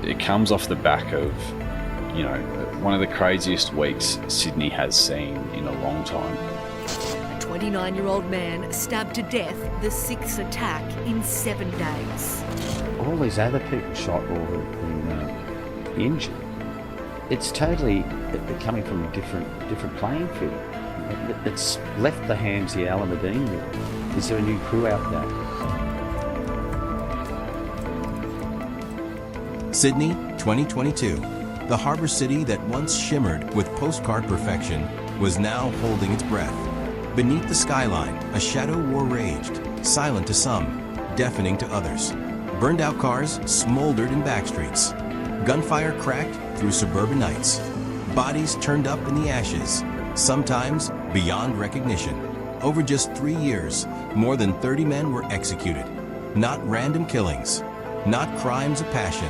It comes off the back of, one of the craziest weeks Sydney has seen in a long time. A 29-year-old man stabbed to death, the 6th attack in 7 days. All these other people shot or been injured. It's totally coming from a different playing field. It's left the hands the Alameddine with. Is there a new crew out there? Sydney, 2022. The harbour city that once shimmered with postcard perfection was now holding its breath. Beneath the skyline, a shadow war raged, silent to some, deafening to others. Burned-out cars smoldered in backstreets. Gunfire cracked through suburban nights. Bodies turned up in the ashes, sometimes beyond recognition. Over just 3 years, more than 30 men were executed. Not random killings, not crimes of passion.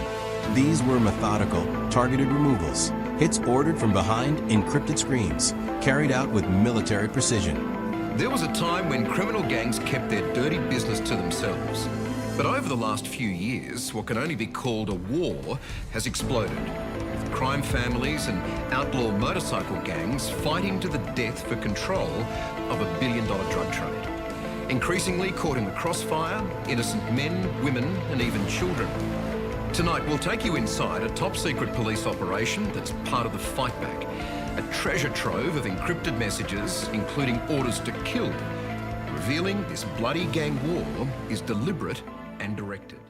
These were methodical, targeted removals, hits ordered from behind encrypted screens, carried out with military precision. There was a time when criminal gangs kept their dirty business to themselves. But over the last few years, what can only be called a war has exploded, with crime families and outlaw motorcycle gangs fighting to the death for control of a billion-dollar drug trade. Increasingly caught in the crossfire, innocent men, women, and even children. Tonight, we'll take you inside a top-secret police operation that's part of the fight back. A treasure trove of encrypted messages, including orders to kill, revealing this bloody gang war is deliberate and directed.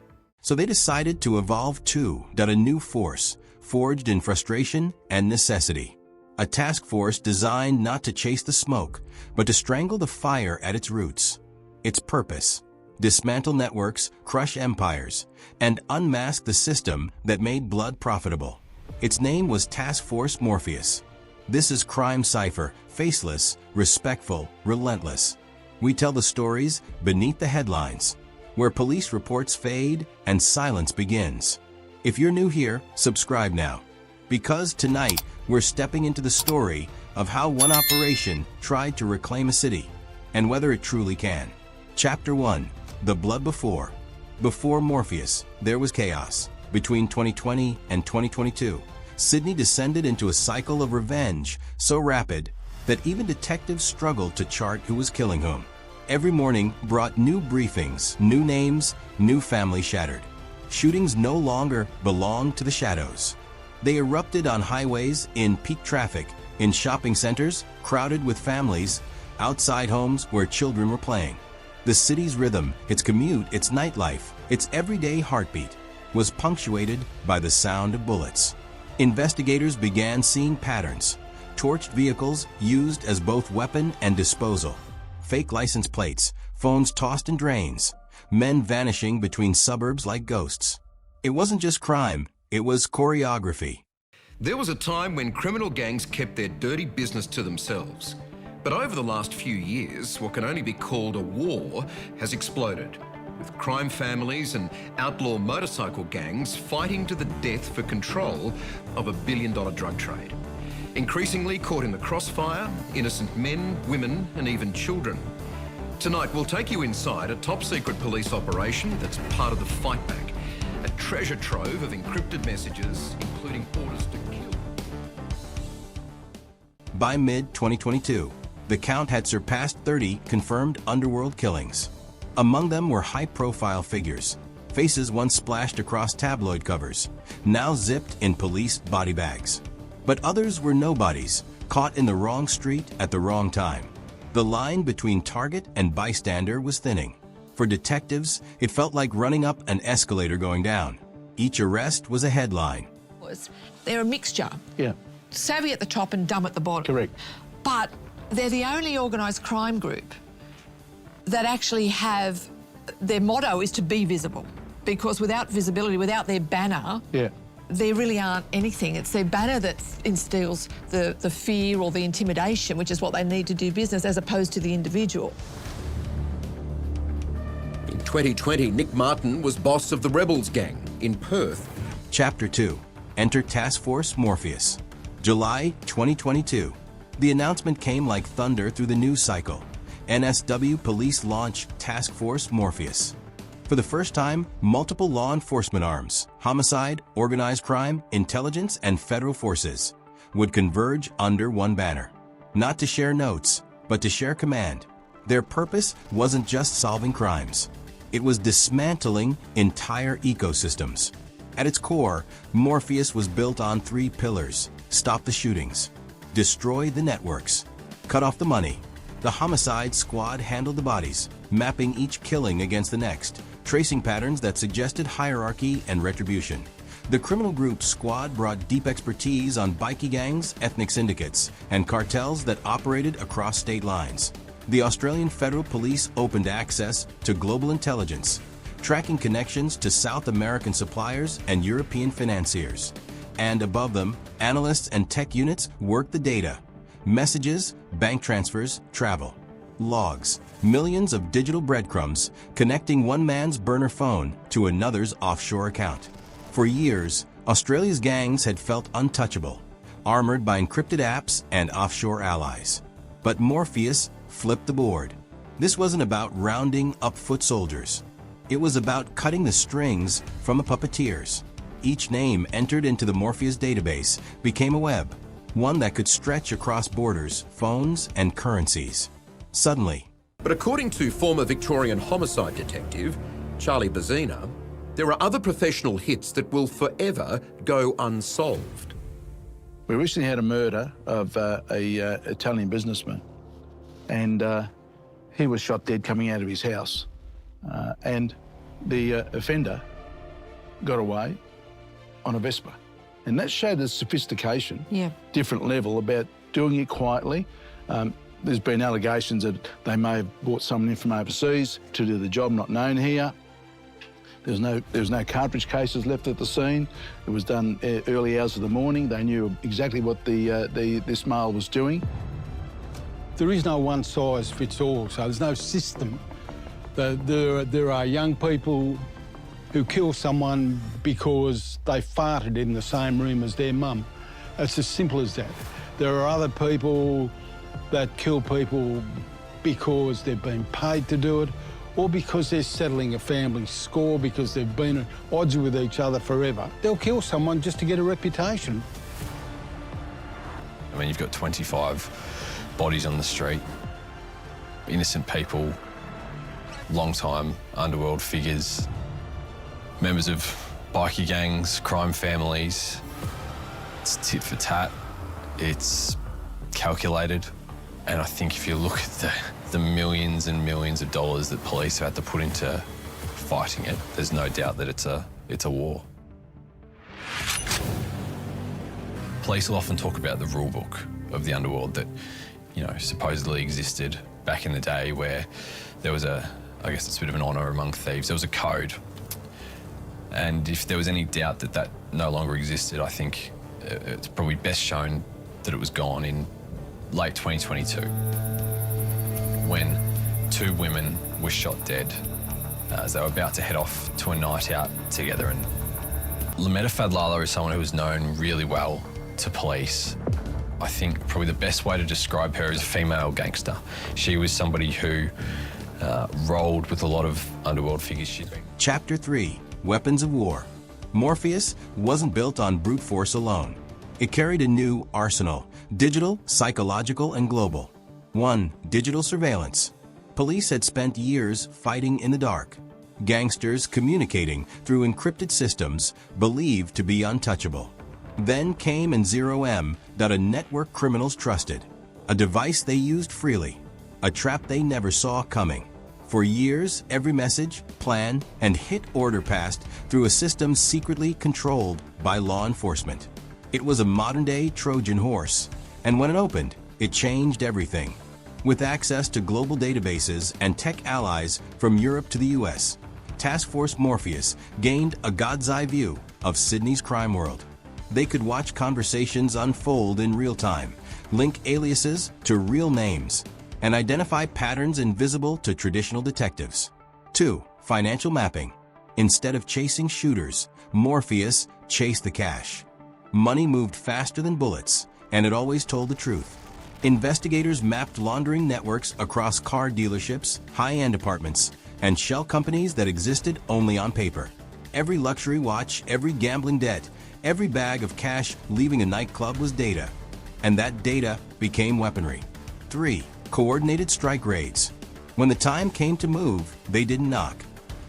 So they decided to evolve too, a new force, forged in frustration and necessity. A task force designed not to chase the smoke, but to strangle the fire at its roots. Its purpose: dismantle networks, crush empires, and unmask the system that made blood profitable. Its name was Taskforce Morpheus. This is Crime Cipher, faceless, respectful, relentless. We tell the stories beneath the headlines, where police reports fade and silence begins. If you're new here, subscribe now, because tonight we're stepping into the story of how one operation tried to reclaim a city, and whether it truly can. Chapter 1. The Blood Before. Before Morpheus, there was chaos. Between 2020 and 2022, Sydney descended into a cycle of revenge so rapid that even detectives struggled to chart who was killing whom. Every morning brought new briefings, new names, new families shattered. Shootings no longer belonged to the shadows. They erupted on highways, in peak traffic, in shopping centers crowded with families, outside homes where children were playing. The city's rhythm, its commute, its nightlife, its everyday heartbeat, was punctuated by the sound of bullets. Investigators began seeing patterns: torched vehicles used as both weapon and disposal, fake license plates, phones tossed in drains, men vanishing between suburbs like ghosts. It wasn't just crime, it was choreography. There was a time when criminal gangs kept their dirty business to themselves. But over the last few years, what can only be called a war has exploded, with crime families and outlaw motorcycle gangs fighting to the death for control of a billion-dollar drug trade. Increasingly caught in the crossfire, innocent men, women, and even children. Tonight, we'll take you inside a top-secret police operation that's part of the fight back. A treasure trove of encrypted messages, including orders to kill. By mid-2022, the count had surpassed 30 confirmed Underworld killings. Among them were high-profile figures, faces once splashed across tabloid covers, now zipped in police body bags. But others were nobodies, caught in the wrong street at the wrong time. The line between target and bystander was thinning. For detectives, it felt like running up an escalator going down. Each arrest was a headline. They're a mixture. Yeah. Savvy at the top and dumb at the bottom. Correct. But they're the only organised crime group that actually have, their motto is to be visible. Because without visibility, without their banner, they really aren't anything. It's their banner that instills the fear or the intimidation, which is what they need to do business, as opposed to the individual. In 2020, Nick Martin was boss of the Rebels gang in Perth. Chapter 2. Enter Taskforce Morpheus. July 2022. The announcement came like thunder through the news cycle. NSW Police launched Taskforce Morpheus. For the first time, multiple law enforcement arms, homicide, organized crime, intelligence, and federal forces would converge under one banner. Not to share notes, but to share command. Their purpose wasn't just solving crimes. It was dismantling entire ecosystems. At its core, Morpheus was built on 3 pillars: stop the shootings, destroy the networks, cut off the money. The homicide squad handled the bodies, mapping each killing against the next, tracing patterns that suggested hierarchy and retribution. The criminal group squad brought deep expertise on bikie gangs, ethnic syndicates, and cartels that operated across state lines. The Australian Federal Police opened access to global intelligence, tracking connections to South American suppliers and European financiers. And above them, analysts and tech units worked the data. Messages, bank transfers, travel, logs, millions of digital breadcrumbs connecting one man's burner phone to another's offshore account. For years, Australia's gangs had felt untouchable, armored by encrypted apps and offshore allies. But Morpheus flipped the board. This wasn't about rounding up foot soldiers. It was about cutting the strings from the puppeteers. Each name entered into the Morpheus database became a web, one that could stretch across borders, phones, and currencies. Suddenly, But according to former Victorian homicide detective Charlie Bazzina, there are other professional hits that will forever go unsolved. We recently had a murder of a Italian businessman, and he was shot dead coming out of his house. And the offender got away on a Vespa. And that showed the sophistication, different level about doing it quietly. There's been allegations that they may have brought someone in from overseas to do the job not known here. There was no cartridge cases left at the scene. It was done early hours of the morning. They knew exactly what this male was doing. There is no one size fits all, so there's no system. There are young people who kill someone because they farted in the same room as their mum. It's as simple as that. There are other people that kill people because they've been paid to do it, or because they're settling a family score, because they've been at odds with each other forever. They'll kill someone just to get a reputation. I mean, you've got 25 bodies on the street, innocent people, long-time Underworld figures, members of bikie gangs, crime families. It's tit for tat, it's calculated, and I think if you look at the millions and millions of dollars that police have had to put into fighting it, there's no doubt that it's a war. Police will often talk about the rule book of the Underworld that, you know, supposedly existed back in the day, where there was I guess it's a bit of an honour among thieves. There was a code. And if there was any doubt that that no longer existed, I think it's probably best shown that it was gone in late 2022, when 2 women were shot dead as they were about to head off to a night out together. And Lametta Fadlala is someone who was known really well to police. I think probably the best way to describe her is a female gangster. She was somebody who rolled with a lot of Underworld figures. Chapter 3, Weapons of War. Morpheus wasn't built on brute force alone. It carried a new arsenal: digital, psychological, and global. 1. Digital surveillance. Police had spent years fighting in the dark. Gangsters communicating through encrypted systems believed to be untouchable. Then came N0M that a network criminals trusted. A device they used freely. A trap they never saw coming. For years, every message, plan, and hit order passed through a system secretly controlled by law enforcement. It was a modern-day Trojan horse, and when it opened, it changed everything. With access to global databases and tech allies from Europe to the US, Taskforce Morpheus gained a god's eye view of Sydney's crime world. They could watch conversations unfold in real time, link aliases to real names, and identify patterns invisible to traditional detectives. 2. Financial mapping. Instead of chasing shooters, Morpheus chased the cash. Money moved faster than bullets, and it always told the truth. Investigators mapped laundering networks across car dealerships, high-end apartments, and shell companies that existed only on paper. Every luxury watch, every gambling debt, every bag of cash leaving a nightclub was data. And that data became weaponry. 3. Coordinated strike raids. When the time came to move, they didn't knock.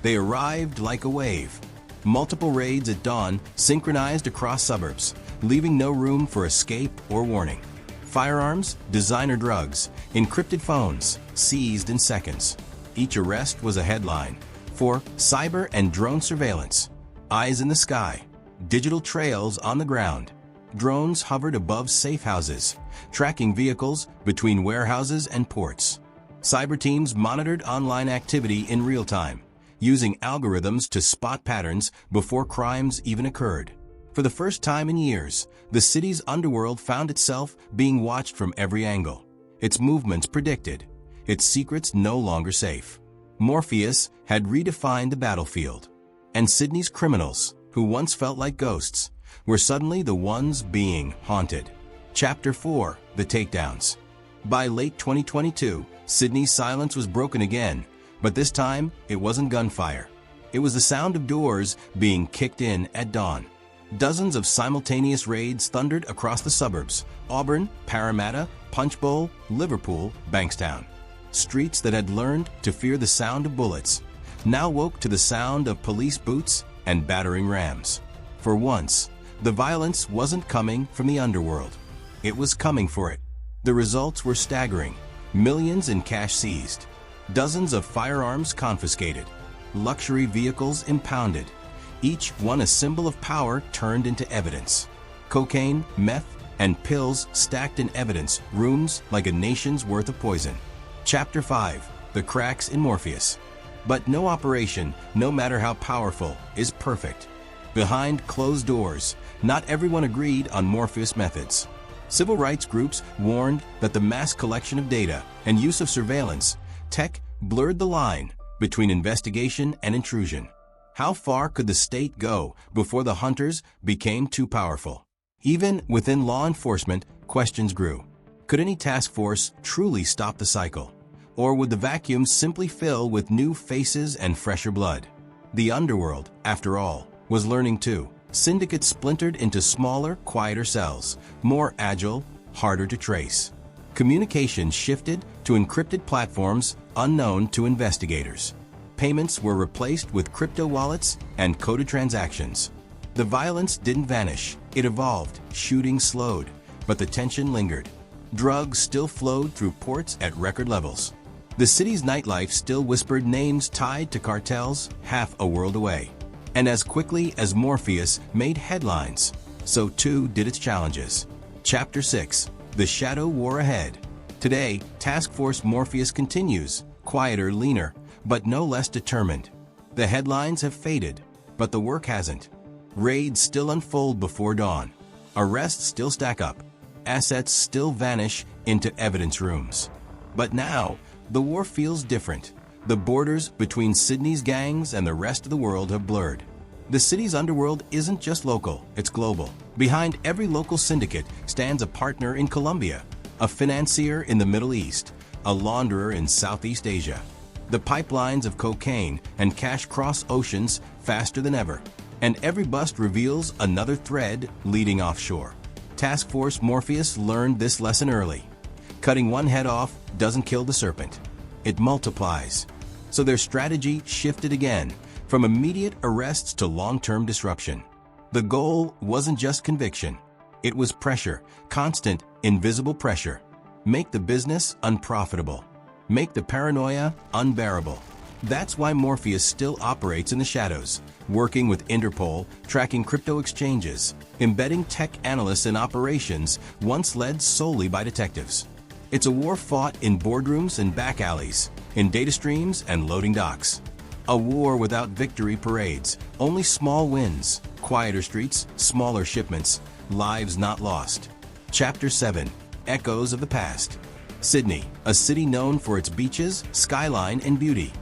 They arrived like a wave. Multiple raids at dawn synchronized across suburbs, leaving no room for escape or warning. Firearms, designer drugs, encrypted phones, seized in seconds. Each arrest was a headline. For cyber and drone surveillance, eyes in the sky, digital trails on the ground. Drones hovered above safe houses, tracking vehicles between warehouses and ports. Cyber teams monitored online activity in real time, using algorithms to spot patterns before crimes even occurred. For the first time in years, the city's underworld found itself being watched from every angle, its movements predicted, its secrets no longer safe. Morpheus had redefined the battlefield, and Sydney's criminals, who once felt like ghosts, were suddenly the ones being haunted. Chapter 4: The Takedowns. By late 2022, Sydney's silence was broken again, but this time it wasn't gunfire. It was the sound of doors being kicked in at dawn. Dozens of simultaneous raids thundered across the suburbs: Auburn, Parramatta, Punchbowl, Liverpool, Bankstown. Streets that had learned to fear the sound of bullets now woke to the sound of police boots and battering rams. For once, the violence wasn't coming from the underworld. It was coming for it. The results were staggering. Millions in cash seized. Dozens of firearms confiscated. Luxury vehicles impounded. Each one a symbol of power turned into evidence. Cocaine, meth, and pills stacked in evidence rooms like a nation's worth of poison. Chapter 5: The Cracks in Morpheus. But no operation, no matter how powerful, is perfect. Behind closed doors, not everyone agreed on Morpheus methods. Civil rights groups warned that the mass collection of data and use of surveillance tech blurred the line between investigation and intrusion. How far could the state go before the hunters became too powerful? Even within law enforcement, questions grew. Could any task force truly stop the cycle? Or would the vacuum simply fill with new faces and fresher blood? The underworld, after all, was learning too. Syndicates splintered into smaller, quieter cells, more agile, harder to trace. Communication shifted to encrypted platforms unknown to investigators. Payments were replaced with crypto wallets and coded transactions. The violence didn't vanish. It evolved. Shooting slowed, but the tension lingered. Drugs still flowed through ports at record levels. The city's nightlife still whispered names tied to cartels half a world away. And as quickly as Morpheus made headlines, so too did its challenges. Chapter 6: The Shadow War Ahead. Today, Taskforce Morpheus continues, quieter, leaner, but no less determined. The headlines have faded, but the work hasn't. Raids still unfold before dawn. Arrests still stack up. Assets still vanish into evidence rooms. But now, the war feels different. The borders between Sydney's gangs and the rest of the world have blurred. The city's underworld isn't just local, it's global. Behind every local syndicate stands a partner in Colombia, a financier in the Middle East, a launderer in Southeast Asia. The pipelines of cocaine and cash cross oceans faster than ever, and every bust reveals another thread leading offshore. Taskforce Morpheus learned this lesson early. Cutting one head off doesn't kill the serpent. It multiplies. So their strategy shifted again, from immediate arrests to long-term disruption. The goal wasn't just conviction. It was pressure, constant, invisible pressure. Make the business unprofitable. Make the paranoia unbearable. That's why Morpheus still operates in the shadows, working with Interpol, tracking crypto exchanges, embedding tech analysts in operations once led solely by detectives. It's a war fought in boardrooms and back alleys, in data streams and loading docks. A war without victory parades, only small wins, quieter streets, smaller shipments, lives not lost. Chapter 7: Echoes of the Past. Sydney, a city known for its beaches, skyline, and beauty,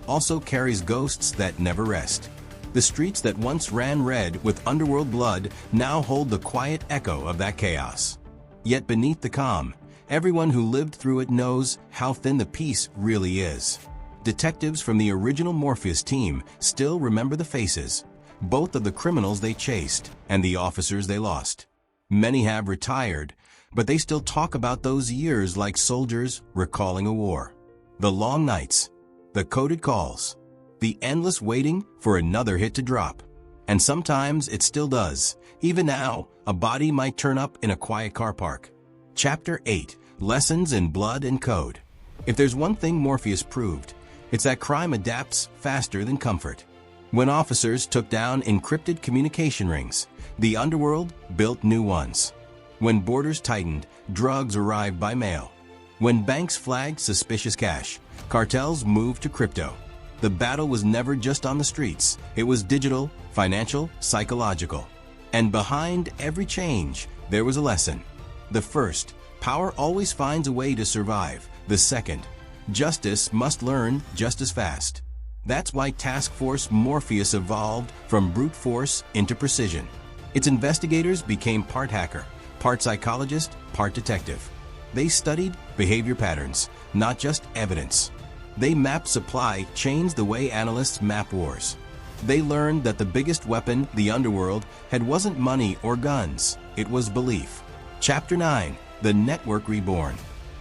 also carries ghosts that never rest. The streets that once ran red with underworld blood now hold the quiet echo of that chaos. Yet beneath the calm, everyone who lived through it knows how thin the peace really is. Detectives from the original Morpheus team still remember the faces, both of the criminals they chased and the officers they lost. Many have retired, but they still talk about those years like soldiers recalling a war. The long nights, the coded calls, the endless waiting for another hit to drop. And sometimes it still does. Even now, a body might turn up in a quiet car park. Chapter 8, Lessons in Blood and Code. If there's one thing Morpheus proved, it's that crime adapts faster than comfort. When officers took down encrypted communication rings, the Underworld built new ones. When borders tightened, drugs arrived by mail. When banks flagged suspicious cash, cartels moved to crypto. The battle was never just on the streets. It was digital, financial, psychological. And behind every change, there was a lesson. The first, power always finds a way to survive. The second, justice must learn just as fast. That's why Taskforce Morpheus evolved from brute force into precision. Its investigators became part hacker, part psychologist, part detective. They studied behavior patterns, not just evidence. They mapped supply chains the way analysts map wars. They learned that the biggest weapon the Underworld had wasn't money or guns, it was belief. Chapter 9, The Network Reborn.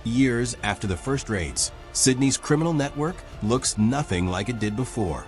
Years after the first raids, Sydney's criminal network looks nothing like it did before.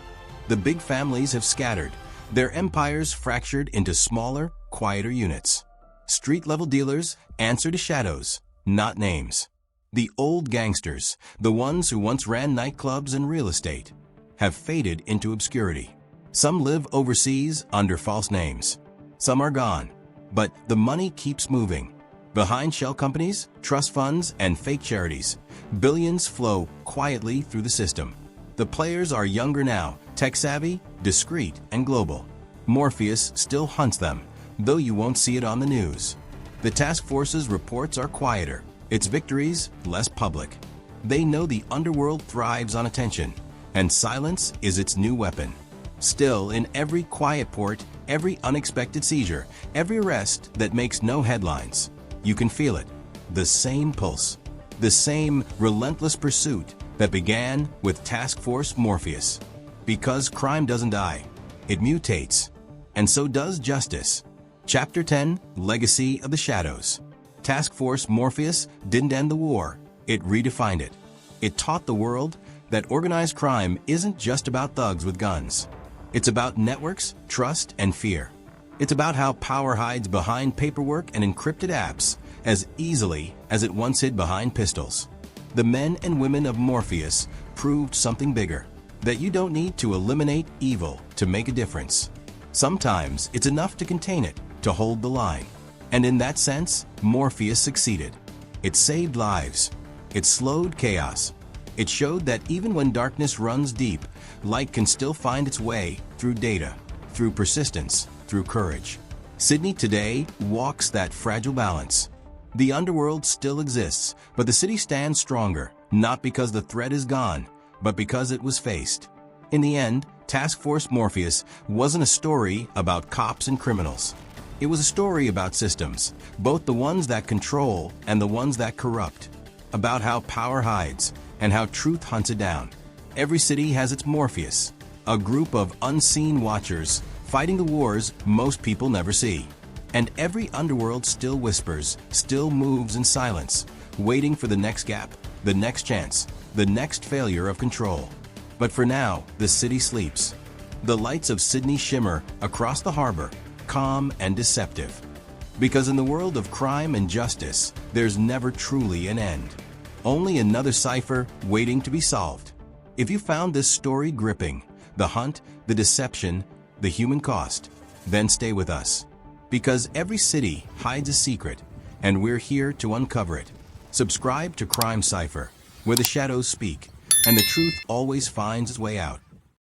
The big families have scattered, their empires fractured into smaller, quieter units. Street-level dealers answer to shadows, not names. The old gangsters, the ones who once ran nightclubs and real estate, have faded into obscurity. Some live overseas under false names. Some are gone, but the money keeps moving. Behind shell companies, trust funds, and fake charities, billions flow quietly through the system. The players are younger now, tech-savvy, discreet, and global. Morpheus still hunts them, though you won't see it on the news. The task force's reports are quieter, its victories less public. They know the Underworld thrives on attention, and silence is its new weapon. Still, in every quiet port, every unexpected seizure, every arrest that makes no headlines, you can feel it. The same pulse, the same relentless pursuit that began with Taskforce Morpheus. Because crime doesn't die, it mutates, and so does justice. Chapter 10, Legacy of the Shadows. Taskforce Morpheus didn't end the war, it redefined it. It taught the world that organized crime isn't just about thugs with guns. It's about networks, trust, and fear. It's about how power hides behind paperwork and encrypted apps as easily as it once hid behind pistols. The men and women of Morpheus proved something bigger, that you don't need to eliminate evil to make a difference. Sometimes it's enough to contain it, to hold the line. And in that sense, Morpheus succeeded. It saved lives. It slowed chaos. It showed that even when darkness runs deep, light can still find its way through data, through persistence, through courage. Sydney today walks that fragile balance. The Underworld still exists, but the city stands stronger, not because the threat is gone, but because it was faced. In the end, Taskforce Morpheus wasn't a story about cops and criminals. It was a story about systems, both the ones that control and the ones that corrupt, about how power hides and how truth hunts it down. Every city has its Morpheus, a group of unseen watchers fighting the wars most people never see. And every Underworld still whispers, still moves in silence, waiting for the next gap, the next chance, the next failure of control. But for now, the city sleeps. The lights of Sydney shimmer across the harbor, calm and deceptive. Because in the world of crime and justice, there's never truly an end. Only another cipher waiting to be solved. If you found this story gripping, the hunt, the deception, the human cost, then stay with us. Because every city hides a secret, and we're here to uncover it. Subscribe to Crime Cipher, where the shadows speak, and the truth always finds its way out.